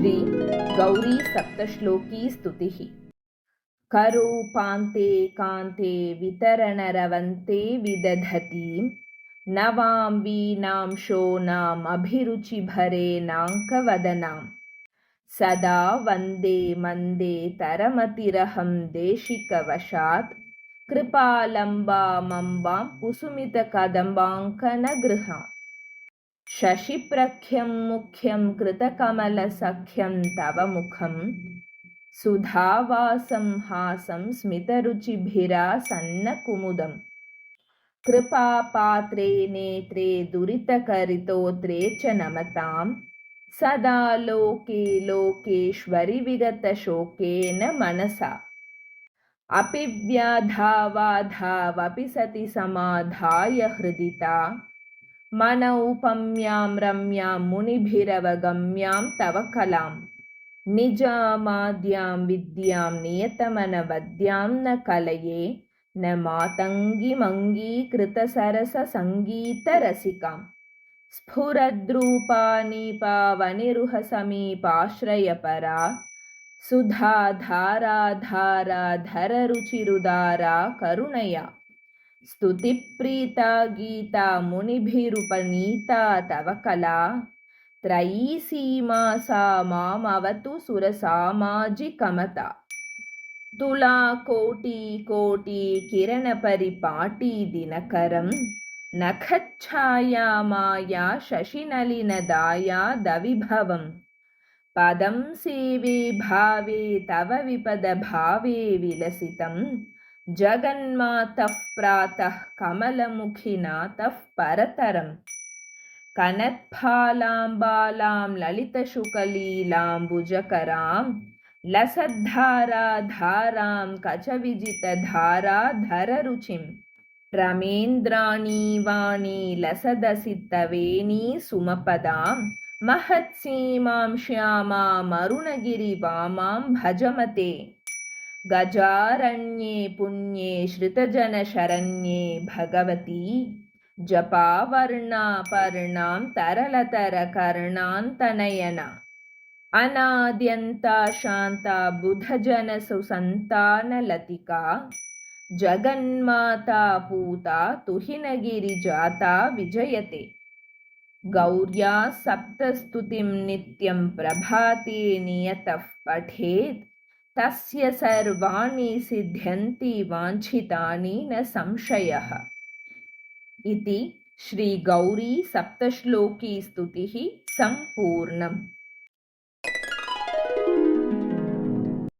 श्री गौरी सप्तश्लोकी स्तुतिः। करूपान्ते कान्ते वितरणरवन्ते विदधतीं नवां वीणां शोणाम् अभिरुचिभरेणाङ्कवदनां सदा वन्दे मन्दे तरमतिरहं देशिकवशात् कृपालम्बामम्बां कुसुमितकदम्बाङ्कनगृहाम् शशिप्रख्यं मुख्यं कृतकमलसख्यं तव मुखं सुधावासं हासं स्मितरुचिभिरासन्नकुमुदं कृपापात्रे नेत्रे दुरितकरितोत्रे च नमतां सदा लोके लोकेश्वरि विगतशोकेन मनसा अपि व्याधावाधावपि सति समाधाय हृदिता मनौपम्यां रम्यां मुनिभिरवगम्यां तव कलां निजामाद्यां विद्यां नियतमनवद्यां न कलये न मातङ्गिमङ्गीकृतसरससङ्गीतरसिकां स्फुरद्रूपानीपावनिरुहसमीपाश्रयपरा सुधाधाराधाराधररुचिरुदारा करुणया स्तुतिप्रीता गीता मुनिभिरुपनीता तव कला त्रयी सीमा सा मामवतु सुरसामाजिकमता तुलाकोटिकोटि किरणपरिपाटी दिनकरं नखच्छाया माया शशिनलिनदाया दविभवं पदं सेवे भावे तव विपदभावे विलसितं जगन्मातः प्रातः कमलमुखिनाथः परतरं कनत्फालां ललितशुकलीलाम्बुजकरां लसद्धाराधारां कचविजितधाराधररुचिं रमेन्द्राणीवाणी लसदसितवेणी सुमपदां महत्सीमां श्यामामरुणगिरिवामां भजमते गजारण्ये पुण्ये श्रितजनशरण्ये भगवती जपावर्णापर्णां तरलतरकर्णान्तनयना अनाद्यन्ता शान्ता बुधजनसुसन्तानलतिका जगन्माता पूता तुहिनगिरिजाता विजयते गौर्या सप्तस्तुतिं नित्यं प्रभाते नियतः पठेत् तस्य सर्वाणि सिद्ध्यन्ति वाञ्छितानि न संशयः। इति श्री गौरी सप्तश्लोकी स्तुतिः सम्पूर्णम्।